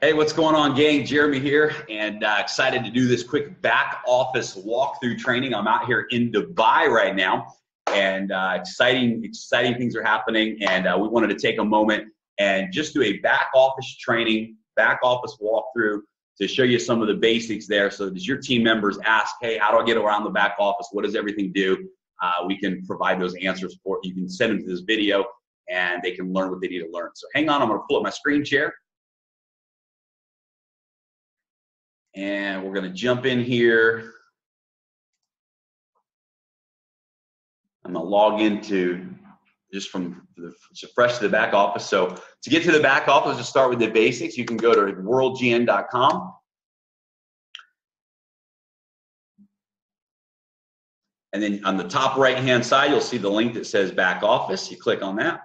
Hey, what's going on, gang? Jeremy here, and excited to do this quick back office walkthrough training. I'm out here in Dubai right now, and exciting things are happening. And we wanted to take a moment and just do a back office training, back office walkthrough to show you some of the basics there. So as your team members ask, hey, how do I get around the back office? What does everything do? We can provide those answers for you. You can send them to this video, and they can learn what they need to learn. So hang on, I'm going to pull up my screen share. And we're going to jump in here. I'm going to log into just from fresh to the back office. So to get to the back office, just start with the basics. You can go to WGN.com. And then on the top right-hand side, you'll see the link that says back office. You click on that.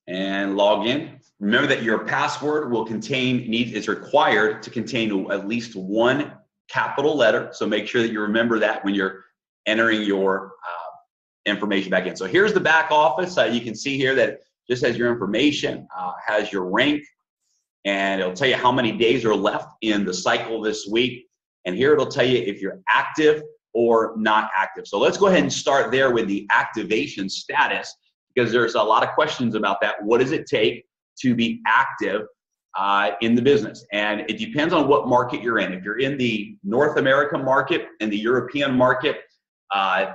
And log in. Remember that your password is required to contain at least one capital letter. So make sure that you remember that when you're entering your information back in. So here's the back office. You can see here that it just has your information, has your rank, and it'll tell you how many days are left in the cycle this week. And here it'll tell you if you're active or not active. So let's go ahead and start there with the activation status, because there's a lot of questions about that. What does it take to be active in the business? And it depends on what market you're in. If you're in the North American market and the European market,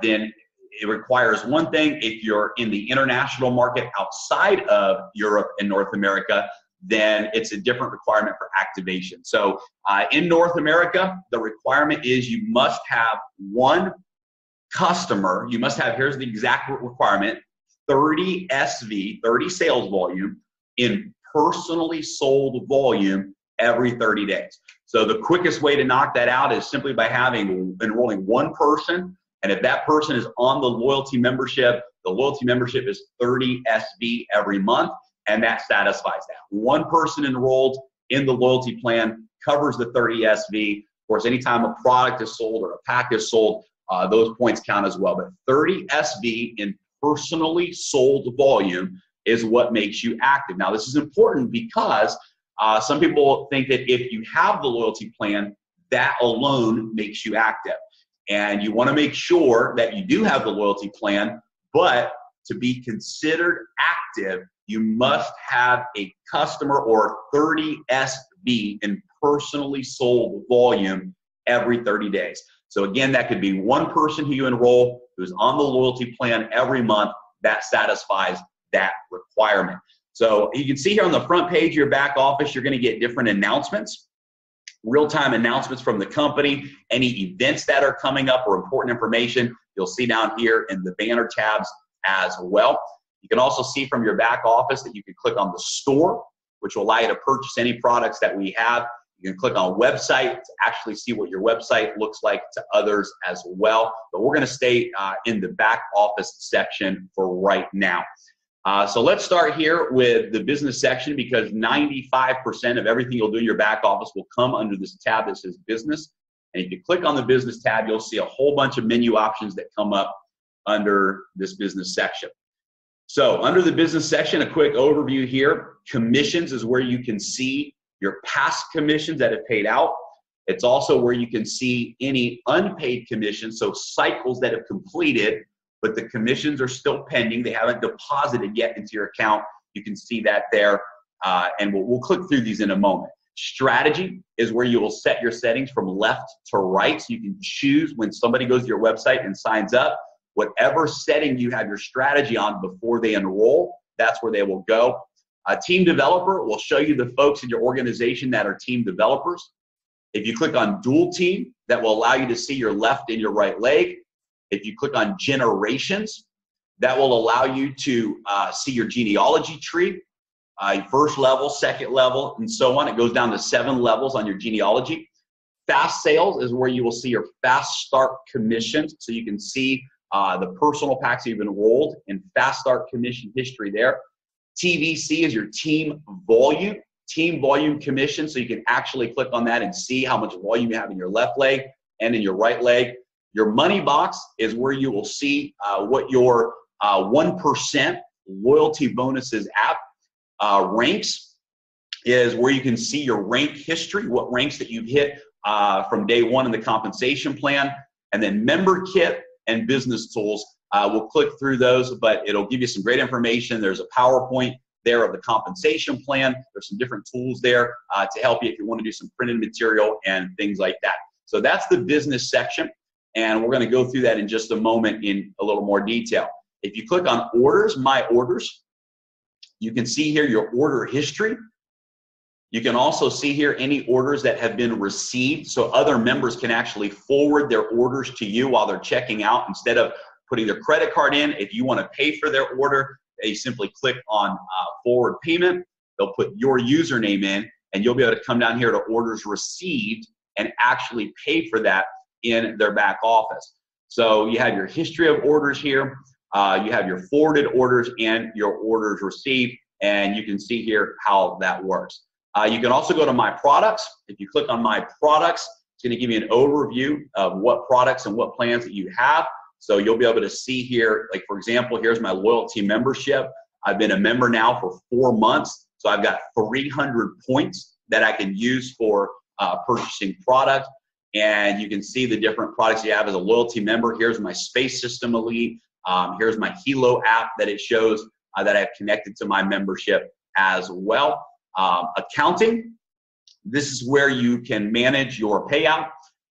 then it requires one thing. If you're in the international market outside of Europe and North America, then it's a different requirement for activation. So in North America, the requirement is you must have one customer. You must have, here's the exact requirement, 30 SV, 30 sales volume in personally sold volume every 30 days. So the quickest way to knock that out is simply by enrolling one person. And if that person is on the loyalty membership is 30 SV every month, and that satisfies that. One person enrolled in the loyalty plan covers the 30 SV. Of course, anytime a product is sold or a pack is sold, those points count as well. But 30 SV in personally sold volume is what makes you active. Now, this is important because some people think that if you have the loyalty plan, that alone makes you active. And you want to make sure that you do have the loyalty plan, but to be considered active, you must have a customer or 30 SV in personally sold volume every 30 days. So again, that could be one person who you enroll who's on the loyalty plan every month. That satisfies that requirement. So you can see here on the front page of your back office, you're going to get different announcements, real-time announcements from the company, any events that are coming up or important information, you'll see down here in the banner tabs as well. You can also see from your back office that you can click on the store, which will allow you to purchase any products that we have. You can click on website to actually see what your website looks like to others as well. But we're going to stay in the back office section for right now. So let's start here with the business section, because 95% of everything you'll do in your back office will come under this tab that says business. And if you click on the business tab, you'll see a whole bunch of menu options that come up under this business section. So under the business section, a quick overview here. Commissions is where you can see your past commissions that have paid out. It's also where you can see any unpaid commissions, so cycles that have completed, but the commissions are still pending. They haven't deposited yet into your account. You can see that there, and we'll click through these in a moment. Strategy is where you will set your settings from left to right, so you can choose when somebody goes to your website and signs up, whatever setting you have your strategy on before they enroll, that's where they will go. A team developer will show you the folks in your organization that are team developers. If you click on dual team, that will allow you to see your left and your right leg. If you click on generations, that will allow you to see your genealogy tree, first level, second level, and so on. It goes down to 7 levels on your genealogy. Fast sales is where you will see your fast start commissions, so you can see the personal packs you've enrolled in fast start commission history there. TVC is your team volume commission, so you can actually click on that and see how much volume you have in your left leg and in your right leg. Your money box is where you will see what your 1% loyalty bonuses app. Ranks is where you can see your rank history, what ranks that you've hit from day one in the compensation plan. And then member kit and business tools. We'll click through those, but it'll give you some great information. There's a PowerPoint there of the compensation plan. There's some different tools there to help you if you want to do some printed material and things like that. So that's the business section, and we're going to go through that in just a moment in a little more detail. If you click on orders, my orders, you can see here your order history. You can also see here any orders that have been received, so other members can actually forward their orders to you while they're checking out instead of putting their credit card in. If you want to pay for their order, they simply click on forward payment. They'll put your username in, and you'll be able to come down here to orders received and actually pay for that in their back office. So you have your history of orders here. You have your forwarded orders and your orders received, and you can see here how that works. You can also go to My Products. If you click on My Products, it's going to give you an overview of what products and what plans that you have. So you'll be able to see here, like for example, here's my loyalty membership. I've been a member now for 4 months, so I've got 300 points that I can use for purchasing product. And you can see the different products you have as a loyalty member. Here's my Space System Elite. Here's my Helo app that it shows that I've connected to my membership as well. Accounting, this is where you can manage your payout.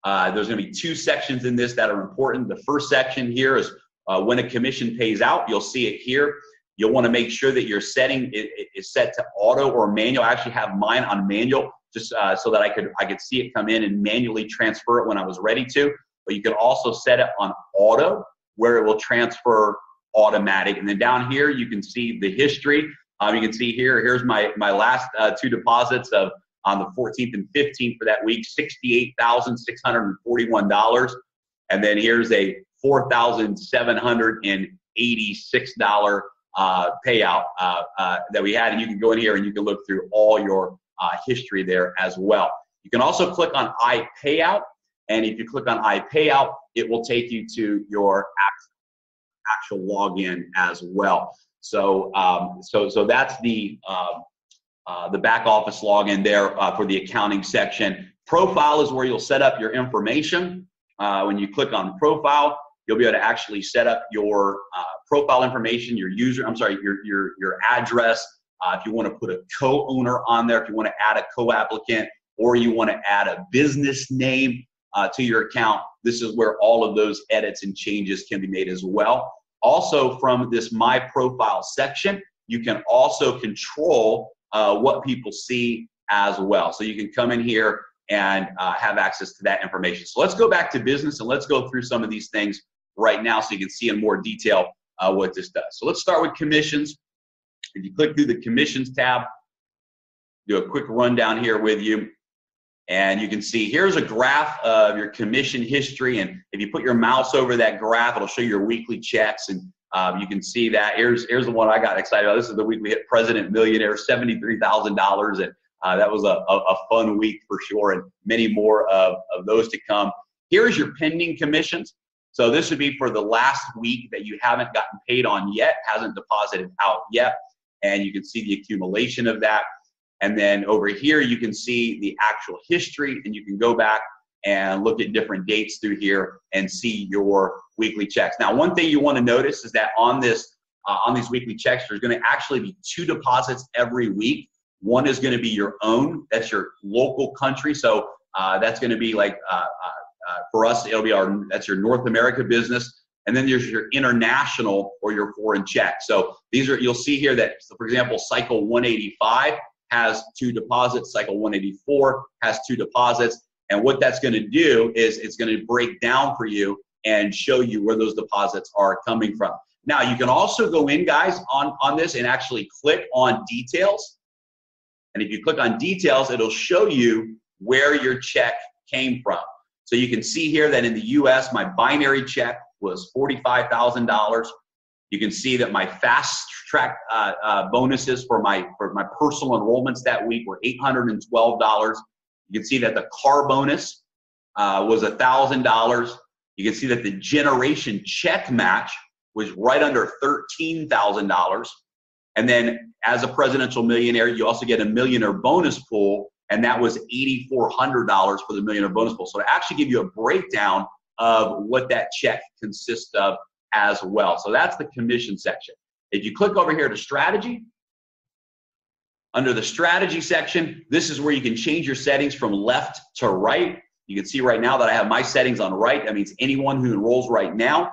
There's going to be 2 sections in this that are important. The first section here is when a commission pays out. You'll see it here. You'll want to make sure that your setting is set to auto or manual. I actually have mine on manual just so that I could see it come in and manually transfer it when I was ready to. But you can also set it on auto where it will transfer automatic. And then down here you can see the history. You can see here's my last 2 deposits of on the 14th and 15th for that week, $68,641. And then here's a $4,786 payout that we had. And you can go in here and you can look through all your history there as well. You can also click on iPayout. And if you click on iPayout, it will take you to your actual login as well. So so that's the back office login there for the accounting section. Profile is where you'll set up your information. When you click on profile, you'll be able to actually set up your profile information, your address. If you want to put a co-owner on there, if you want to add a co-applicant, or you want to add a business name to your account, this is where all of those edits and changes can be made as well. Also, from this My Profile section, you can also control what people see as well. So you can come in here and have access to that information. So let's go back to business and let's go through some of these things right now so you can see in more detail what this does. So let's start with commissions. If you click through the commissions tab, do a quick rundown here with you. And you can see here's a graph of your commission history. And if you put your mouse over that graph, it'll show your weekly checks. And you can see that. Here's the one I got excited about. This is the week we hit President Millionaire, $73,000. And that was a fun week for sure, and many more of those to come. Here's your pending commissions. So this would be for the last week that you haven't gotten paid on yet, hasn't deposited out yet. And you can see the accumulation of that. And then over here, you can see the actual history, and you can go back and look at different dates through here and see your weekly checks. Now, one thing you want to notice is that on these weekly checks, there's going to actually be 2 deposits every week. One is going to be your own. That's your local country. So that's going to be like, for us, that's your North America business. And then there's your international or your foreign check. So you'll see here that, so for example, cycle 185 has 2 deposits. Cycle 184 has 2 deposits. And what that's going to do is it's going to break down for you and show you where those deposits are coming from. Now, you can also go in, guys, on this and actually click on details. And if you click on details, it'll show you where your check came from. So you can see here that in the US, my binary check was $45,000. You can see that my fast track bonuses for my personal enrollments that week were $812. You can see that the car bonus was $1,000. You can see that the generation check match was right under $13,000. And then as a presidential millionaire, you also get a millionaire bonus pool, and that was $8,400 for the millionaire bonus pool. So to actually give you a breakdown of what that check consists of as well. So that's the commission section. If you click over here to strategy, under the strategy section, this is where you can change your settings from left to right. You can see right now that I have my settings on right. That means anyone who enrolls right now,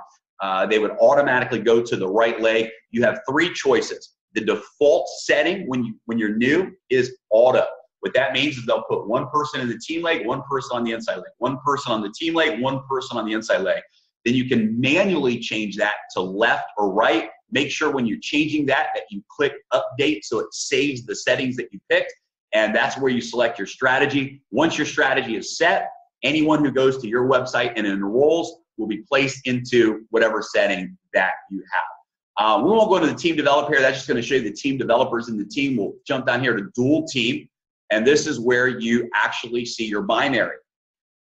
they would automatically go to the right leg. You have three choices. The default setting when you're new is auto. What that means is they'll put one person in the team leg, one person on the inside leg, one person on the team leg, one person on the inside leg. Then you can manually change that to left or right. Make sure when you're changing that you click update so it saves the settings that you picked, and that's where you select your strategy. Once your strategy is set, anyone who goes to your website and enrolls will be placed into whatever setting that you have. We won't go to the team developer here. That's just going to show you the team developers in the team. We'll jump down here to dual team, and this is where you actually see your binary.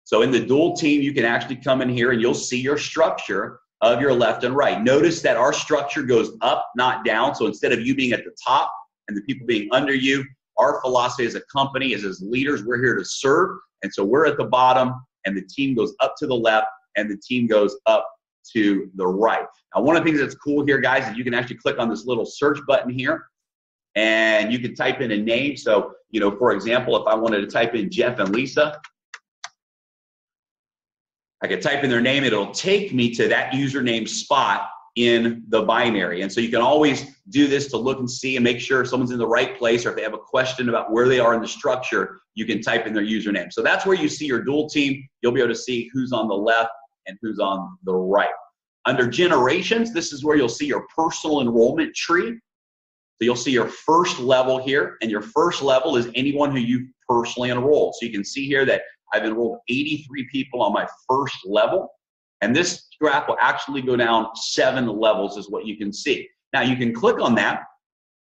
So in the dual team, you can actually come in here and you'll see your structure of your left and right. Notice that our structure goes up, not down. So instead of you being at the top and the people being under you, our philosophy as a company is as leaders, we're here to serve. And so we're at the bottom and the team goes up to the left and the team goes up to the right. Now, one of the things that's cool here, guys, is you can actually click on this little search button here and you can type in a name. So, for example, if I wanted to type in Jeff and Lisa, I could type in their name, it'll take me to that username spot in the binary. And so you can always do this to look and see and make sure if someone's in the right place, or if they have a question about where they are in the structure, you can type in their username. So that's where you see your dual team. You'll be able to see who's on the left and who's on the right. Under generations, this is where you'll see your personal enrollment tree. So you'll see your first level here, and your first level is anyone who you've personally enrolled. So you can see here that I've enrolled 83 people on my first level, and this graph will actually go down 7 levels is what you can see. Now you can click on that,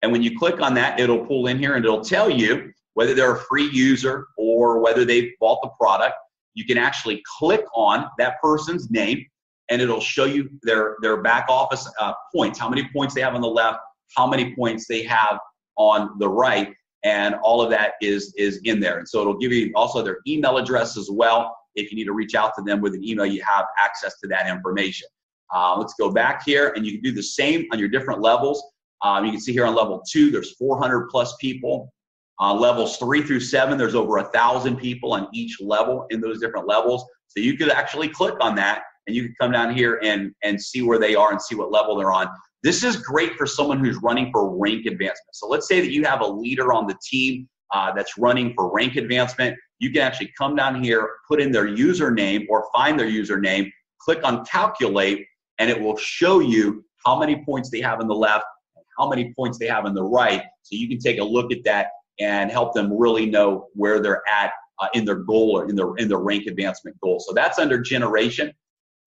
and when you click on that, it'll pull in here and it'll tell you whether they're a free user or whether they've bought the product. You can actually click on that person's name, and it'll show you their back office points, how many points they have on the left, how many points they have on the right, and all of that is in there. And so it'll give you also their email address as well. If you need to reach out to them with an email, you have access to that information. Let's go back here, and you can do the same on your different levels. You can see here on level 2, there's 400 plus people. Levels 3 through 7, there's over 1,000 people on each level in those different levels. So you could actually click on that, and you can come down here and see where they are and see what level they're on. This is great for someone who's running for rank advancement. So let's say that you have a leader on the team that's running for rank advancement. You can actually come down here, put in their username or find their username, click on calculate, and it will show you how many points they have on the left and how many points they have on the right. So you can take a look at that and help them really know where they're at in their goal or in their rank advancement goal. So that's under generation.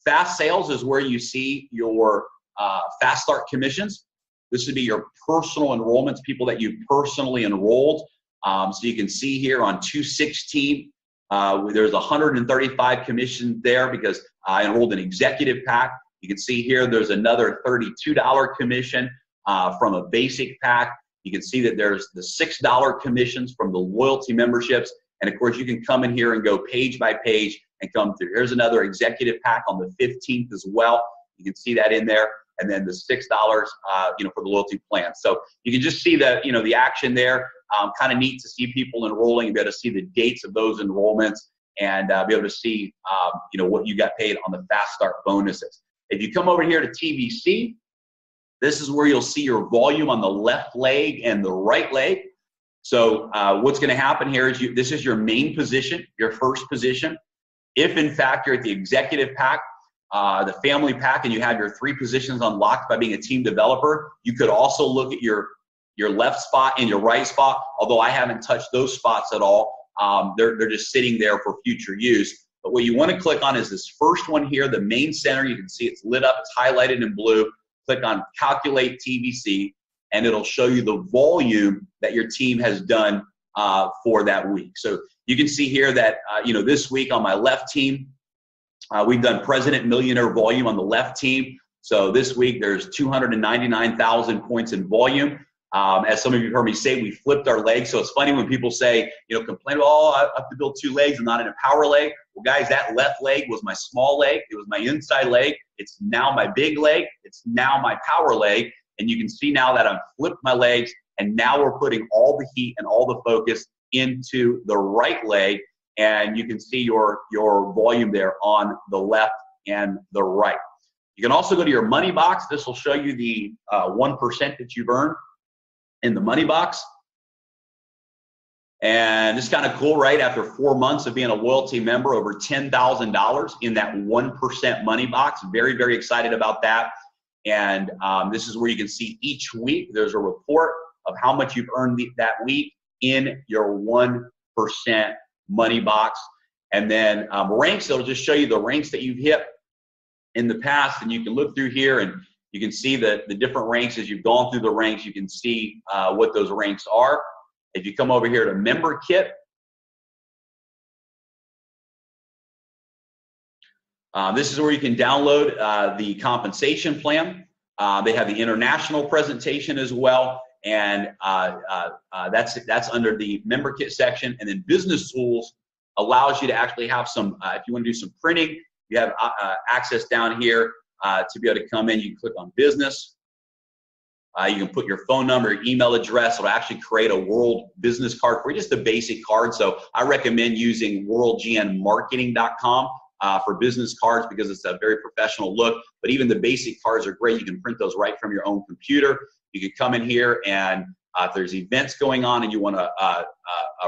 Fast sales is where you see your fast start commissions. This would be your personal enrollments, people that you personally enrolled. So you can see here on 216, there's 135 commissions there because I enrolled an executive pack. You can see here there's another $32 commission from a basic pack. You can see that there's the $6 commissions from the loyalty memberships. And of course, you can come in here and go page by page and come through. Here's another executive pack on the 15th as well. You can see that in there. And then the $6, for the loyalty plan. So you can just see the, the action there. Kind of neat to see people enrolling, be able to see the dates of those enrollments, and be able to see, what you got paid on the fast start bonuses. If you come over here to TVC, this is where you'll see your volume on the left leg and the right leg. So what's going to happen here is this is your main position, your first position. If in fact you're at the executive pack, the family pack, and you have your 3 positions unlocked by being a team developer, you could also look at your left spot and your right spot, although I haven't touched those spots at all. They're just sitting there for future use. But what you want to click on is this first one here, the main center. You can see it's lit up, it's highlighted in blue. Click on Calculate TVC, and it'll show you the volume that your team has done for that week. So you can see here that, this week on my left team, we've done President Millionaire volume on the left team. So this week there's 299,000 points in volume. As some of you have heard me say, we flipped our legs. So it's funny when people say, you know, complain, oh, I have to build 2 legs. I'm not in a power leg. Well, guys, that left leg was my small leg. It was my inside leg. It's now my big leg. It's now my power leg. And you can see now that I've flipped my legs, and now we're putting all the heat and all the focus into the right leg. And you can see your volume there on the left and the right. You can also go to your money box. This will show you the 1% that you've earned in the money box. And it's kind of cool, right? After 4 months of being a loyalty member, over $10,000 in that 1% money box. Very, very excited about that. And this is where you can see each week there's a report of how much you've earned that week in your 1% money box. And then ranks, it'll just show you the ranks that you've hit in the past. And you can look through here and you can see the different ranks. As you've gone through the ranks, you can see what those ranks are. If you come over here to Member Kit, this is where you can download the compensation plan. They have the international presentation as well, and that's under the Member Kit section. And then Business Tools allows you to actually have some, if you want to do some printing, you have access down here to be able to come in. You can click on Business. You can put your phone number, your email address. It'll actually create a world business card for you, just a basic card. So I recommend using WorldGNMarketing.com for business cards because it's a very professional look. But even the basic cards are great. You can print those right from your own computer. You can come in here and if there's events going on and you want to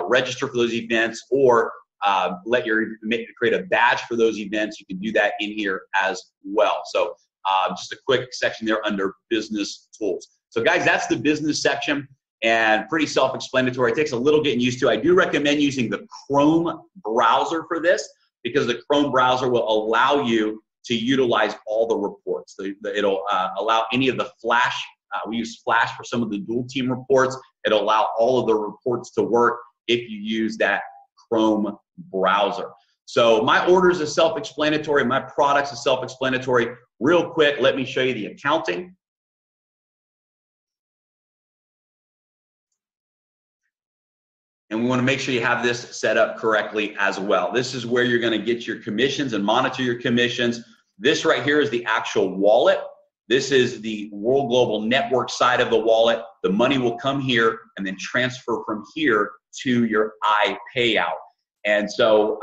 register for those events or create a badge for those events, you can do that in here as well. So just a quick section there under Business Tools. So guys, that's the business section and pretty self-explanatory. It takes a little getting used to. I do recommend using the Chrome browser for this because the Chrome browser will allow you to utilize all the reports. It'll allow any of the Flash. We use Flash for some of the dual team reports. It'll allow all of the reports to work if you use that Chrome browser. So my orders are self-explanatory. My products are self-explanatory. Real quick, let me show you the accounting. And we want to make sure you have this set up correctly as well. This is where you're going to get your commissions and monitor your commissions. This right here is the actual wallet. This is the World Global Network side of the wallet. The money will come here and then transfer from here to your iPayout. And so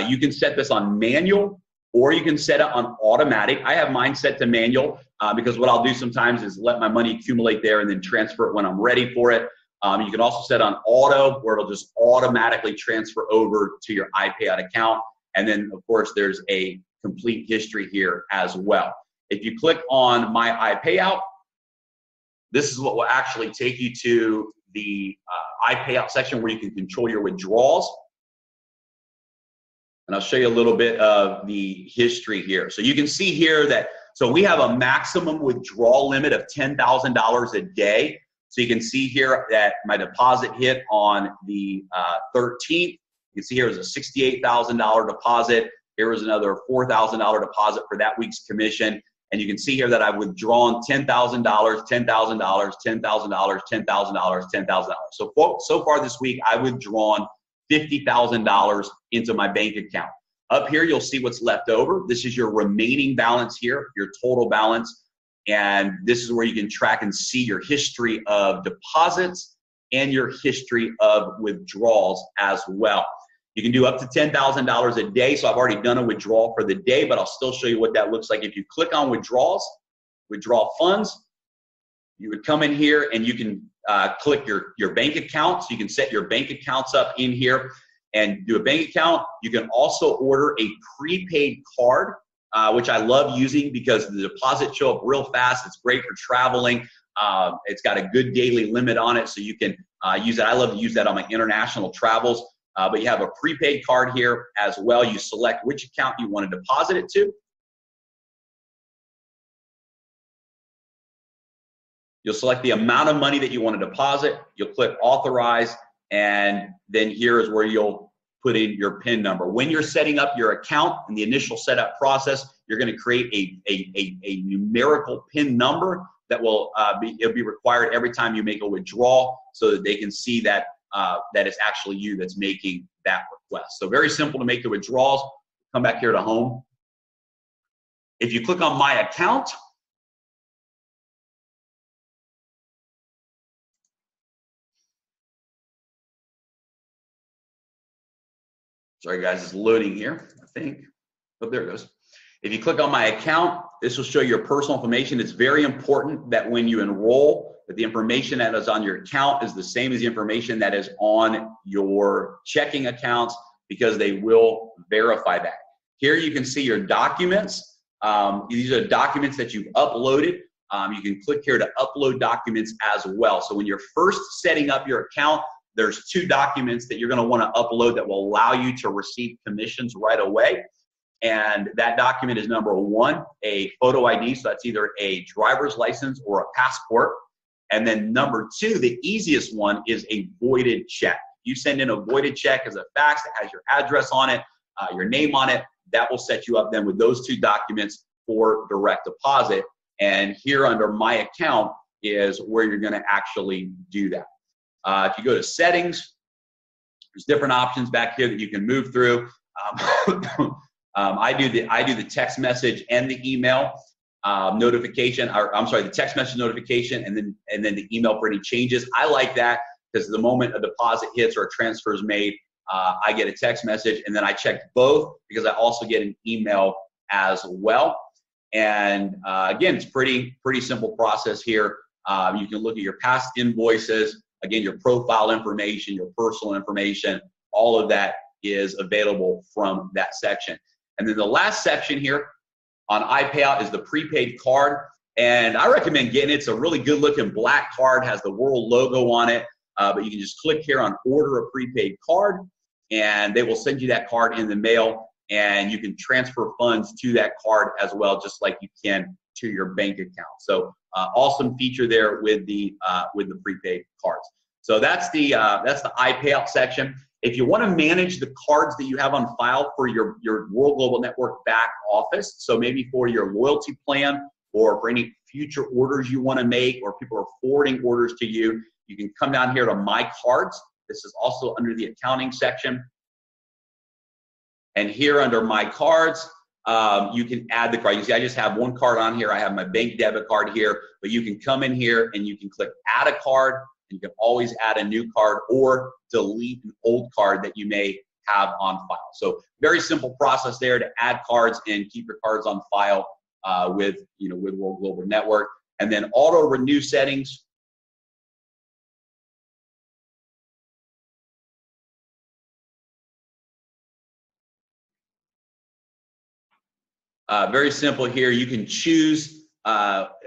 you can set this on manual or you can set it on automatic. I have mine set to manual because what I'll do sometimes is let my money accumulate there and then transfer it when I'm ready for it. You can also set on auto where it'll just automatically transfer over to your iPayout account. And then, of course, there's a complete history here as well. If you click on My iPayout, this is what will actually take you to the iPayout section where you can control your withdrawals. And I'll show you a little bit of the history here. So you can see here that, so we have a maximum withdrawal limit of $10,000 a day. So you can see here that my deposit hit on the 13th. You can see here is a $68,000 deposit. Here was another $4,000 deposit for that week's commission. And you can see here that I've withdrawn $10,000, $10,000, $10,000, $10,000, $10,000. So far this week, I've withdrawn $50,000 into my bank account. Up here, you'll see what's left over. This is your remaining balance here, your total balance. And this is where you can track and see your history of deposits and your history of withdrawals as well. You can do up to $10,000 a day. So I've already done a withdrawal for the day, but I'll still show you what that looks like. If you click on withdrawals, withdraw funds, you would come in here and you can click your bank account. So you can set your bank accounts up in here and do a bank account. You can also order a prepaid card, which I love using because the deposits show up real fast. It's great for traveling. It's got a good daily limit on it, so you can use it. I love to use that on my international travels. But you have a prepaid card here as well. You select which account you want to deposit it to. You'll select the amount of money that you want to deposit. You'll click authorize, and then here is where you'll put in your PIN number. When you're setting up your account in the initial setup process, you're going to create a numerical PIN number that will it'll be required every time you make a withdrawal, so that they can see that that it's actually you that's making that request. So very simple to make the withdrawals. Come back here to home. If you click on my account, sorry guys, it's loading here, I think. Oh, there it goes. If you click on my account, this will show your personal information. It's very important that when you enroll, that the information that is on your account is the same as the information that is on your checking accounts, because they will verify that. Here you can see your documents. These are documents that you've uploaded. You can click here to upload documents as well. So when you're first setting up your account, there's 2 documents that you're going to want to upload that will allow you to receive commissions right away. And that document is number 1, a photo ID. So that's either a driver's license or a passport. And then number 2, the easiest one, is a voided check. You send in a voided check as a fax that has your address on it, your name on it. That will set you up then with those 2 documents for direct deposit. And here under my account is where you're going to actually do that. If you go to settings, there's different options back here that you can move through. I do the text message and the email notification, or I'm sorry, the text message notification, and then the email for any changes. I like that because the moment a deposit hits or a transfer is made, I get a text message, and then I check both because I also get an email as well. And again, it's pretty simple process here. You can look at your past invoices, again, your profile information, your personal information, all of that is available from that section. And then the last section here on iPayout is the prepaid card. And I recommend getting it. It's a really good looking black card, has the World logo on it. But you can just click here on order a prepaid card, and they will send you that card in the mail, and you can transfer funds to that card as well, just like you can to your bank account. So awesome feature there with the prepaid cards. So that's the iPayout section. If you want to manage the cards that you have on file for your World Global Network back office, so maybe for your loyalty plan or for any future orders you want to make, or people are forwarding orders to you, you can come down here to My Cards. This is also under the accounting section. And here under My Cards, you can add the card. You see, I just have 1 card on here. I have my bank debit card here, but you can come in here and you can click Add a Card. You can always add a new card or delete an old card that you may have on file. So very simple process there to add cards and keep your cards on file with World Global Network. And then auto renew settings. Very simple here. You can choose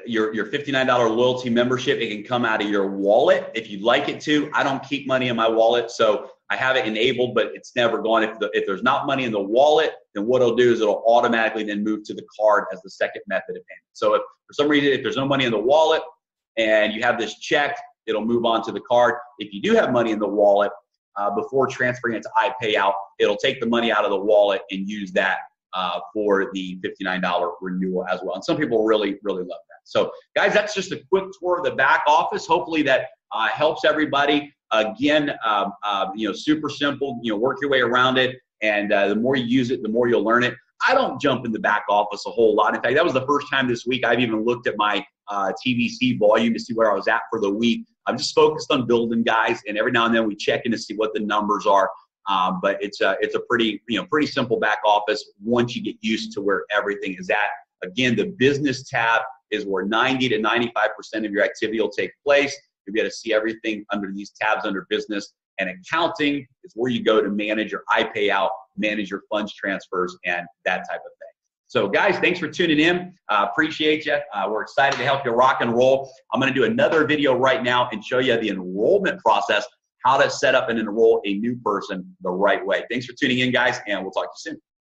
your $59 loyalty membership. It can come out of your wallet if you'd like it to. I don't keep money in my wallet, so I have it enabled, but it's never gone. If there's not money in the wallet, then what it'll do is it'll automatically then move to the card as the second method of payment. So if for some reason, if there's no money in the wallet and you have this checked, it'll move on to the card. If you do have money in the wallet, before transferring it to iPayout, it'll take the money out of the wallet and use that for the $59 renewal as well. And some people really, really love that. So guys, that's just a quick tour of the back office. Hopefully that helps everybody. Again, super simple, work your way around it. And the more you use it, the more you'll learn it. I don't jump in the back office a whole lot. In fact, that was the first time this week I've even looked at my TVC volume to see where I was at for the week. I'm just focused on building, guys, and every now and then we check in to see what the numbers are. But it's a pretty simple back office once you get used to where everything is at. Again, the business tab is where 90 to 95% of your activity will take place. You'll be able to see everything under these tabs under business. And accounting is where you go to manage your iPayout, manage your funds transfers, and that type of thing. So guys, thanks for tuning in. Appreciate you. We're excited to help you rock and roll. I'm going to do another video right now and show you the enrollment process, how to set up and enroll a new person the right way. Thanks for tuning in, guys, and we'll talk to you soon.